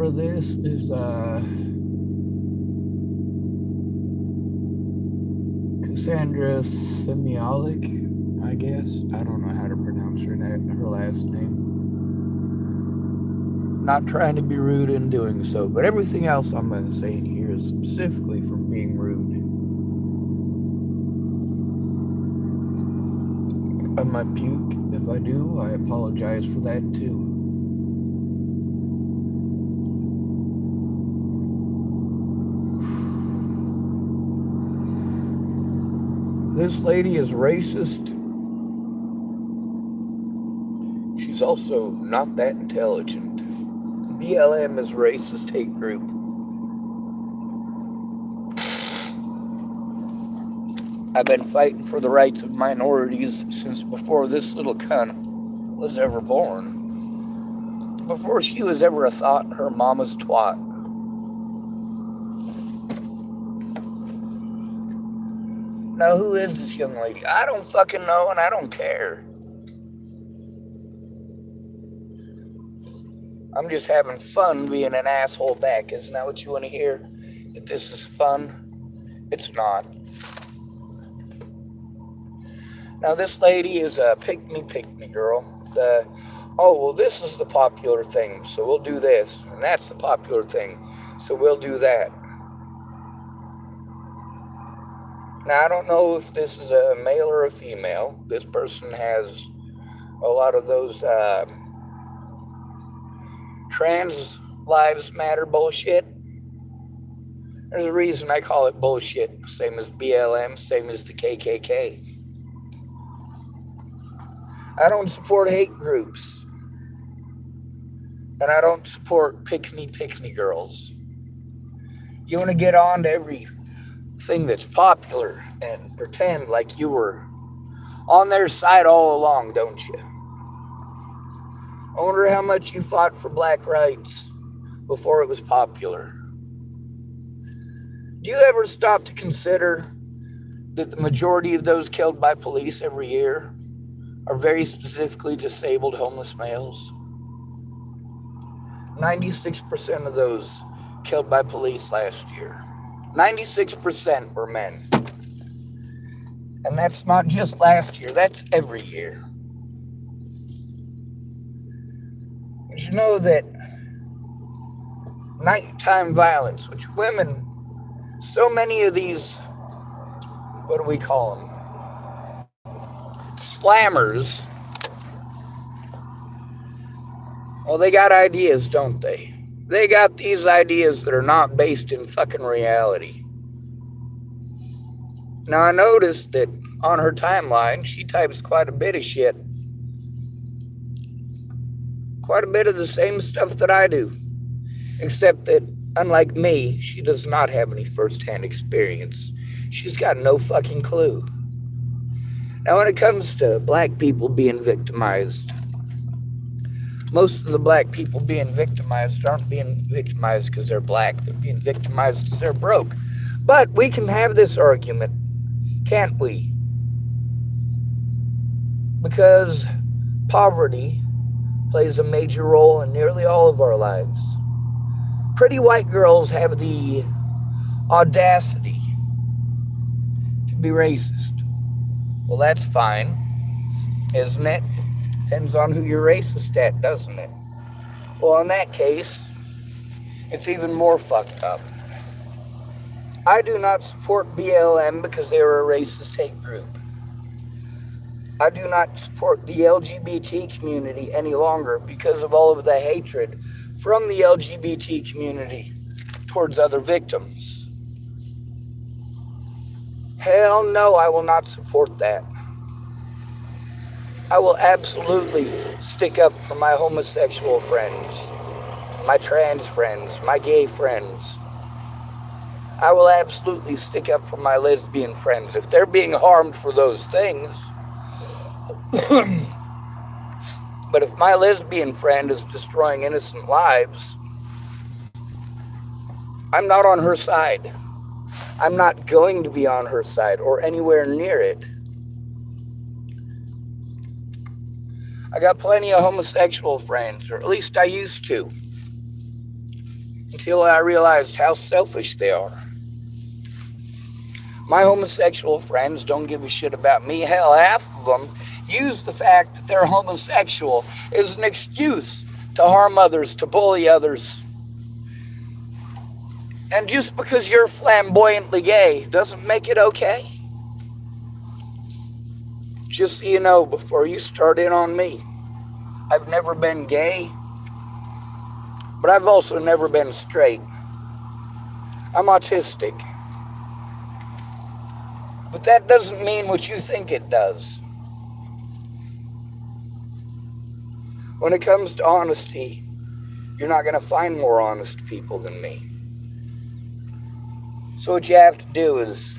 For this is Cassandra simialek, I guess. I don't know how to pronounce her last name. Not trying to be rude in doing so, but everything else I'm going to say in here is specifically from being rude. I might puke. If I do, I apologize for that too. This lady is racist. She's also not that intelligent. BLM is racist hate group. I've been fighting for the rights of minorities since before this little cunt was ever born. Before she was ever a thought her mama's twat. Now, who is this young lady? I don't fucking know, and I don't care. I'm just having fun being an asshole back. Isn't that what you want to hear? That this is fun? It's not. Now, this lady is a pick-me girl. This is the popular thing, so we'll do this. And that's the popular thing, so we'll do that. Now, I don't know if this is a male or a female. This person has a lot of those trans lives matter bullshit. There's a reason I call it bullshit. Same as BLM, same as the KKK. I don't support hate groups. And I don't support pick-me girls. You want to get on to everything that's popular and pretend like you were on their side all along, don't you? I wonder how much you fought for black rights before it was popular. Do you ever stop to consider that the majority of those killed by police every year are very specifically disabled homeless males? 96% of those killed by police last year. 96% were men. And that's not just last year, that's every year. Did you know that nighttime violence, which women, so many of these, what do we call them? Slammers. Well, they got ideas, don't they? They got these ideas that are not based in fucking reality. Now, I noticed that on her timeline, she types quite a bit of shit. Quite a bit of the same stuff that I do. Except that, unlike me, she does not have any first-hand experience. She's got no fucking clue. Now, when it comes to black people being victimized, most of the black people being victimized aren't being victimized because they're black. They're being victimized because they're broke. But we can have this argument, can't we? Because poverty plays a major role in nearly all of our lives. Pretty white girls have the audacity to be racist. Well, that's fine, isn't it? Depends on who you're racist at, doesn't it? Well, in that case, it's even more fucked up. I do not support BLM because they are a racist hate group. I do not support the LGBT community any longer because of all of the hatred from the LGBT community towards other victims. Hell no, I will not support that. I will absolutely stick up for my homosexual friends, my trans friends, my gay friends. I will absolutely stick up for my lesbian friends if they're being harmed for those things. But if my lesbian friend is destroying innocent lives, I'm not on her side. I'm not going to be on her side or anywhere near it. I got plenty of homosexual friends, or at least I used to. until I realized how selfish they are. My homosexual friends don't give a shit about me. Hell, half of them use the fact that they're homosexual as an excuse to harm others, to bully others. And just because you're flamboyantly gay doesn't make it okay. Just so you know, before you start in on me, I've never been gay, but I've also never been straight. I'm autistic. But that doesn't mean what you think it does. When it comes to honesty, you're not going to find more honest people than me. So what you have to do is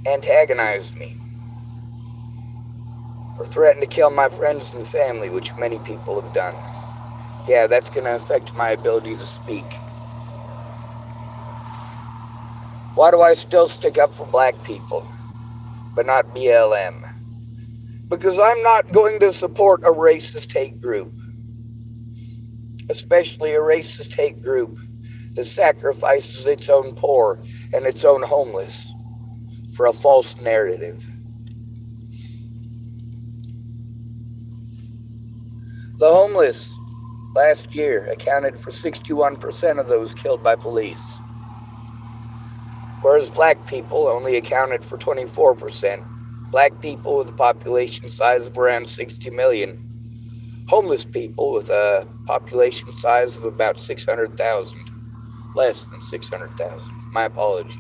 antagonize me, or threaten to kill my friends and family, which many people have done. Yeah, that's going to affect my ability to speak. Why do I still stick up for black people, but not BLM? Because I'm not going to support a racist hate group, especially a racist hate group that sacrifices its own poor and its own homeless for a false narrative. The homeless last year accounted for 61% of those killed by police, whereas black people only accounted for 24%. Black people with a population size of around 60 million. Homeless people with a population size of about 600,000. Less than 600,000. My apologies.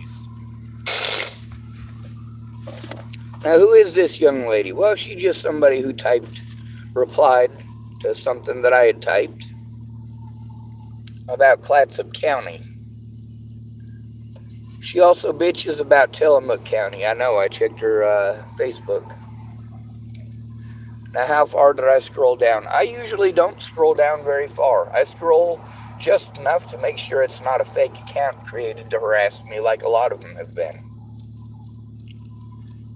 Now, who is this young lady? Well, she's just somebody who replied to something that I had typed about Clatsop County. She also bitches about Tillamook County. I know, I checked her Facebook. Now, how far did I scroll down? I usually don't scroll down very far. I scroll just enough to make sure it's not a fake account created to harass me like a lot of them have been.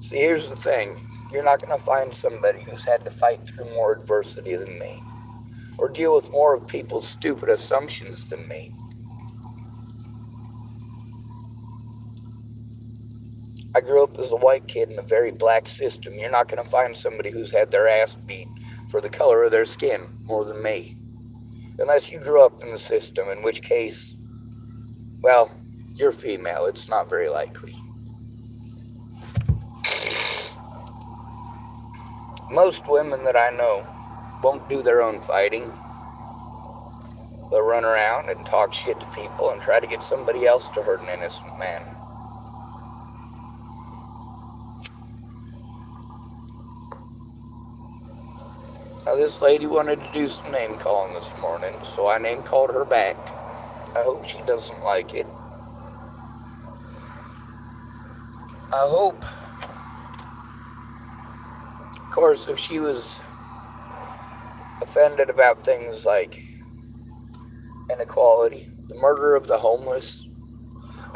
See, here's the thing. You're not going to find somebody who's had to fight through more adversity than me, or deal with more of people's stupid assumptions than me. I grew up as a white kid in a very black system. You're not going to find somebody who's had their ass beat for the color of their skin more than me. Unless you grew up in the system, in which case, well, you're female. It's not very likely. Most women that I know won't do their own fighting. They'll run around and talk shit to people and try to get somebody else to hurt an innocent man. Now, this lady wanted to do some name calling this morning, so I name called her back. I hope she doesn't like it. I hope, of course, if she was offended about things like inequality, the murder of the homeless,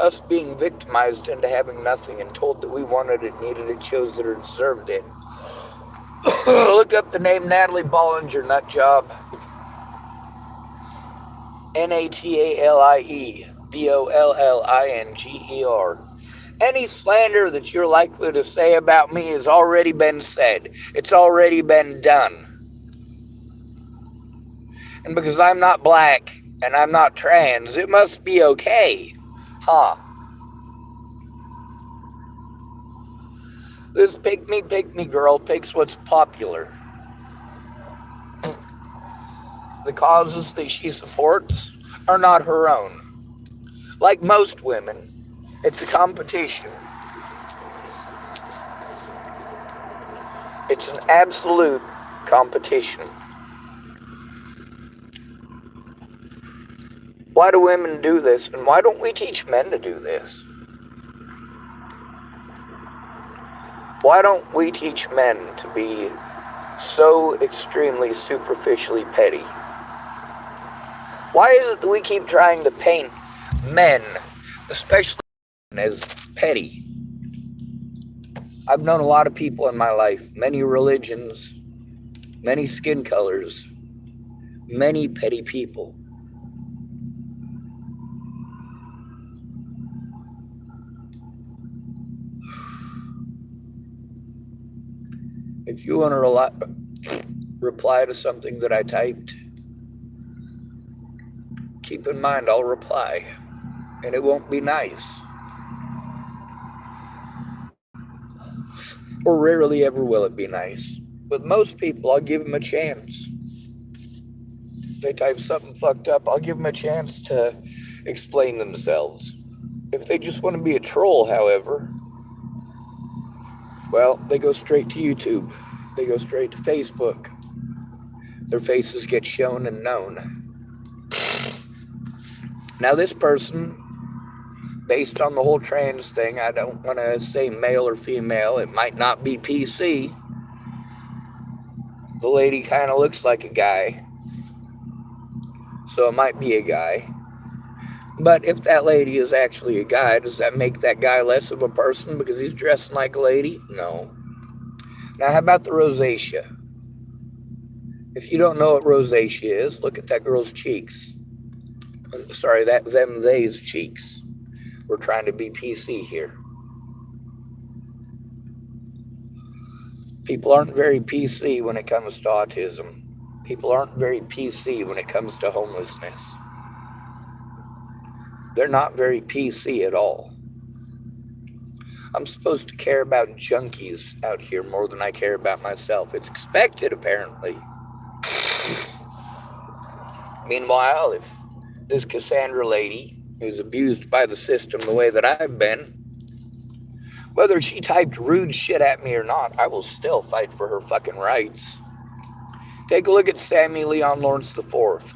us being victimized into having nothing and told that we wanted it, needed it, chose it, or deserved it. Look up the name Natalie Bollinger, nutjob. Natalie Bollinger. Any slander that you're likely to say about me has already been said. It's already been done. And because I'm not black and I'm not trans, it must be okay. Huh. This pick me girl picks what's popular. The causes that she supports are not her own. Like most women, it's a competition. It's an absolute competition. Why do women do this, and why don't we teach men to do this? Why don't we teach men to be so extremely superficially petty? Why is it that we keep trying to paint men, especially as petty? I've known a lot of people in my life, many religions, many skin colors, many petty people. If you want to reply to something that I typed, keep in mind I'll reply, and it won't be nice. Or rarely ever will it be nice. With most people, I'll give them a chance. If they type something fucked up, I'll give them a chance to explain themselves. If they just want to be a troll, however, well, they go straight to YouTube. They go straight to Facebook. Their faces get shown and known. Now, this person, based on the whole trans thing, I don't want to say male or female. It might not be PC. The lady kind of looks like a guy, so it might be a guy. But if that lady is actually a guy, does that make that guy less of a person because he's dressing like a lady? No. Now, how about the rosacea? If you don't know what rosacea is, look at that girl's cheeks. Sorry, they's cheeks. We're trying to be PC here. People aren't very PC when it comes to autism. People aren't very PC when it comes to homelessness. They're not very PC at all. I'm supposed to care about junkies out here more than I care about myself. It's expected, apparently. Meanwhile, if this Cassandra lady is abused by the system the way that I've been, whether she typed rude shit at me or not, I will still fight for her fucking rights. Take a look at Sammy Leon Lawrence IV.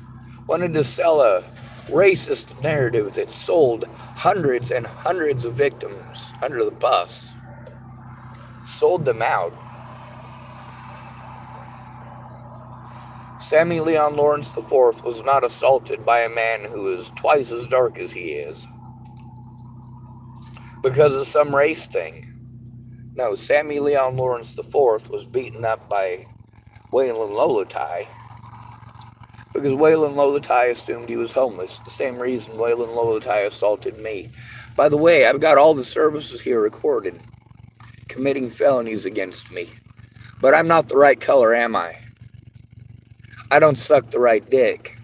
Wanted to sell a racist narrative that sold hundreds and hundreds of victims under the bus. Sold them out. Sammy Leon Lawrence IV was not assaulted by a man who is twice as dark as he is because of some race thing. No, Sammy Leon Lawrence IV was beaten up by Waylon Lolotai because Waylon Lolotai assumed he was homeless. The same reason Waylon Lolotai assaulted me. By the way, I've got all the services here recorded, committing felonies against me. But I'm not the right color, am I? I don't suck the right dick.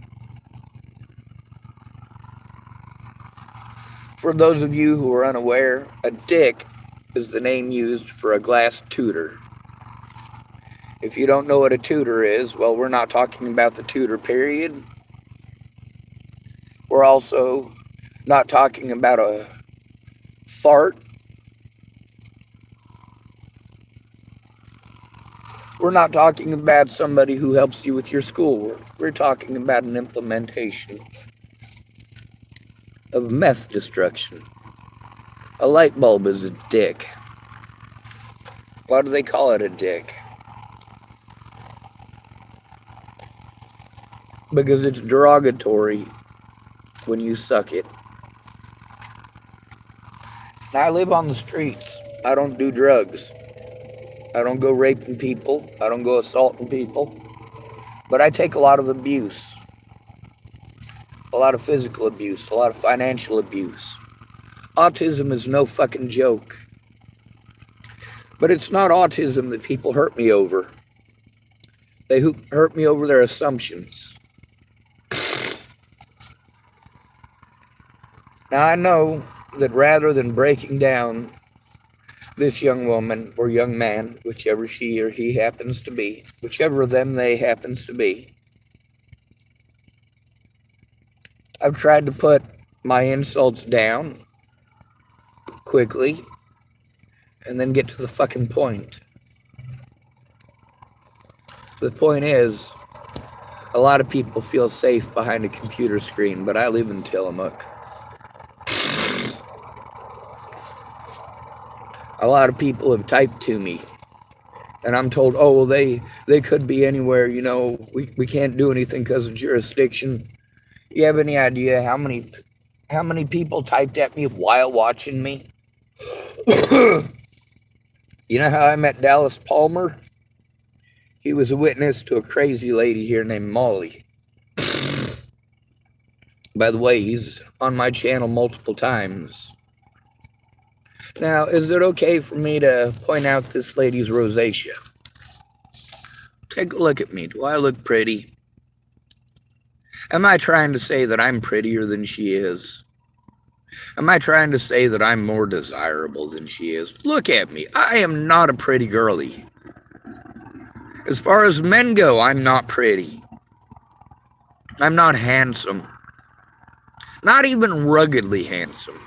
For those of you who are unaware, a dick is the name used for a glass tutor. If you don't know what a tutor is, well, we're not talking about the Tudor period. We're also not talking about a fart. We're not talking about somebody who helps you with your schoolwork. We're talking about an implementation of meth destruction. A light bulb is a dick. Why do they call it a dick? Because it's derogatory when you suck it. Now, I live on the streets. I don't do drugs. I don't go raping people. I don't go assaulting people. But I take a lot of abuse. A lot of physical abuse. A lot of financial abuse. Autism is no fucking joke. But it's not autism that people hurt me over. They hurt me over their assumptions. Now, I know that rather than breaking down this young woman or young man, whichever she or he happens to be, whichever of them they happens to be, I've tried to put my insults down quickly and then get to the fucking point. The point is, a lot of people feel safe behind a computer screen, but I live in Tillamook. A lot of people have typed to me, and I'm told, oh, well, they could be anywhere, you know, we can't do anything because of jurisdiction. You have any idea how many people typed at me while watching me? You know how I met Dallas Palmer? He was a witness to a crazy lady here named Molly. By the way, he's on my channel multiple times. Now, is it okay for me to point out this lady's rosacea? Take a look at me. Do I look pretty? Am I trying to say that I'm prettier than she is? Am I trying to say that I'm more desirable than she is? Look at me. I am not a pretty girly. As far as men go, I'm not pretty. I'm not handsome. Not even ruggedly handsome.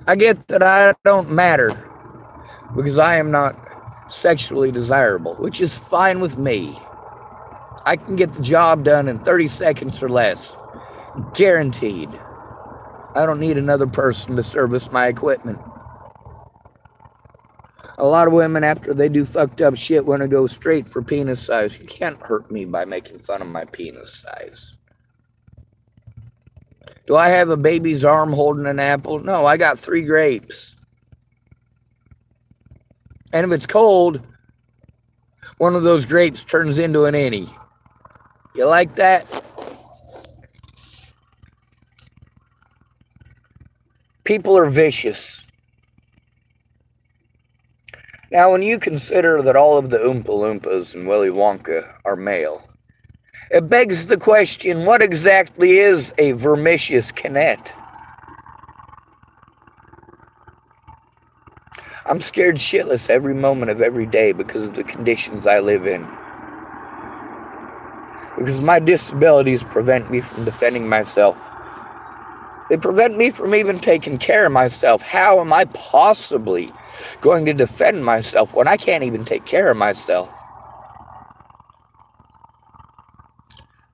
I get that I don't matter because I am not sexually desirable, which is fine with me. I can get the job done in 30 seconds or less. Guaranteed. I don't need another person to service my equipment. A lot of women, after they do fucked up shit, want to go straight for penis size. You can't hurt me by making fun of my penis size. Do I have a baby's arm holding an apple? No, I got 3 grapes. And if it's cold, one of those grapes turns into an innie. You like that? People are vicious. Now, when you consider that all of the Oompa Loompas in Willy Wonka are male, it begs the question, what exactly is a vermicious canet? I'm scared shitless every moment of every day because of the conditions I live in. Because my disabilities prevent me from defending myself. They prevent me from even taking care of myself. How am I possibly going to defend myself when I can't even take care of myself?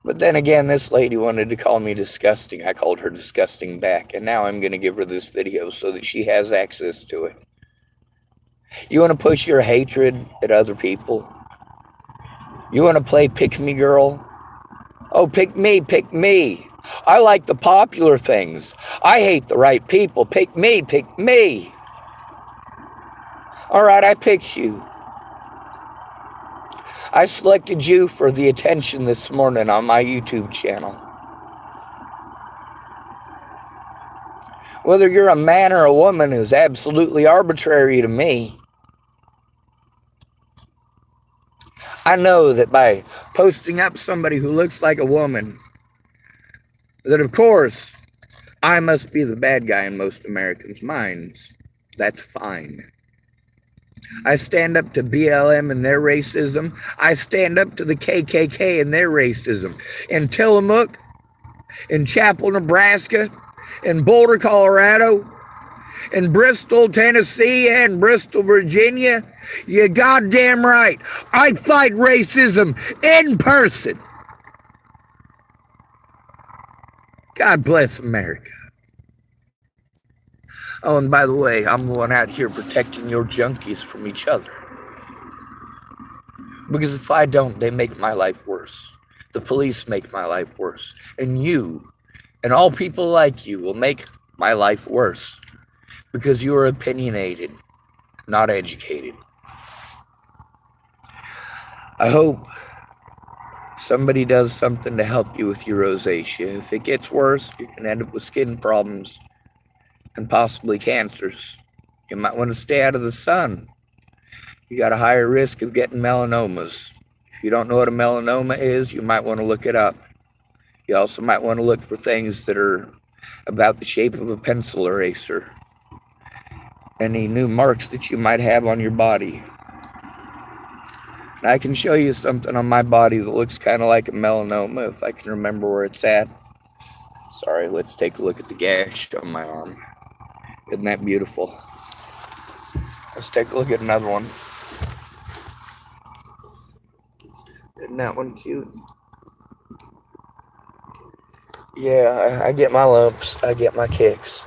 But then again, this lady wanted to call me disgusting. I called her disgusting back. And now I'm going to give her this video so that she has access to it. You want to push your hatred at other people? You want to play pick me girl? Oh, pick me, pick me. I like the popular things. I hate the right people. Pick me, pick me. All right, I picked you. I selected you for the attention this morning on my YouTube channel. Whether you're a man or a woman is absolutely arbitrary to me. I know that by posting up somebody who looks like a woman, that of course, I must be the bad guy in most Americans' minds. That's fine. I stand up to BLM and their racism. I stand up to the KKK and their racism. In Tillamook, in Chapel, Nebraska, in Boulder, Colorado, in Bristol, Tennessee, and Bristol, Virginia, you're goddamn right. I fight racism in person. God bless America. Oh, and by the way, I'm the one out here protecting your junkies from each other. Because if I don't, they make my life worse. The police make my life worse. And you, and all people like you, will make my life worse. Because you are opinionated, not educated. I hope somebody does something to help you with your rosacea. If it gets worse, you can end up with skin problems and possibly cancers. You might want to stay out of the sun. You got a higher risk of getting melanomas. If you don't know what a melanoma is, you might want to look it up. You also might want to look for things that are about the shape of a pencil eraser. Any new marks that you might have on your body. And I can show you something on my body that looks kind of like a melanoma if I can remember where it's at. Sorry, let's take a look at the gash on my arm. Isn't that beautiful? Let's take a look at another one. Isn't that one cute? Yeah, I get my lumps. I get my kicks.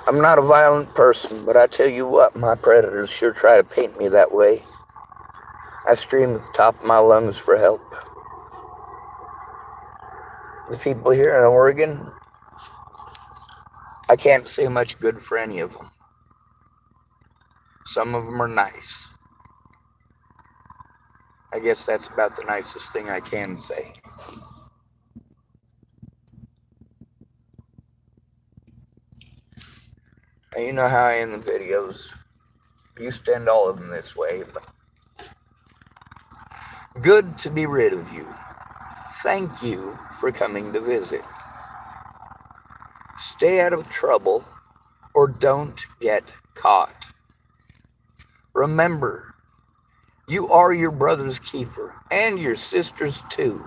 I'm not a violent person, but I tell you what, my predators sure try to paint me that way. I scream at the top of my lungs for help. The people here in Oregon, I can't say much good for any of them. Some of them are nice. I guess that's about the nicest thing I can say. You know how I end the videos. Used to end all of them this way, but good to be rid of you. Thank you for coming to visit. Stay out of trouble or don't get caught. Remember, you are your brother's keeper and your sister's too.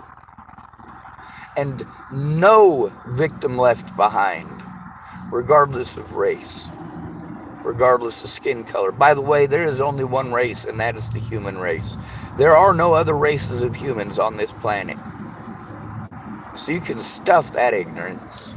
And no victim left behind, regardless of race, regardless of skin color. By the way, there is only one race, and that is the human race. There are no other races of humans on this planet. So you can stuff that ignorance.